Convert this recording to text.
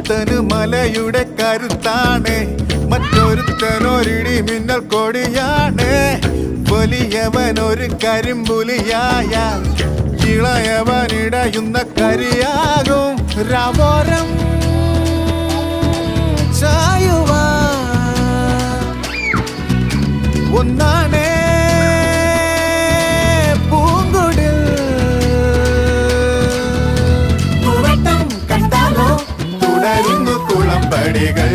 ഒരുത്തന് മലയുടെ കരുത്താണ്, മറ്റൊരുത്തനൊരിടി മിന്നൽ കൊടിയാണ്. വലിയവൻ ഒരു കരിമ്പുലിയായ ഇളയവനിടയുന്ന കരിയാകും. രാവോരം ചായുവാ ഒന്നാണേ പൂങ്കുടിൽ. തുടരുന്നു കുളമ്പടികൾ.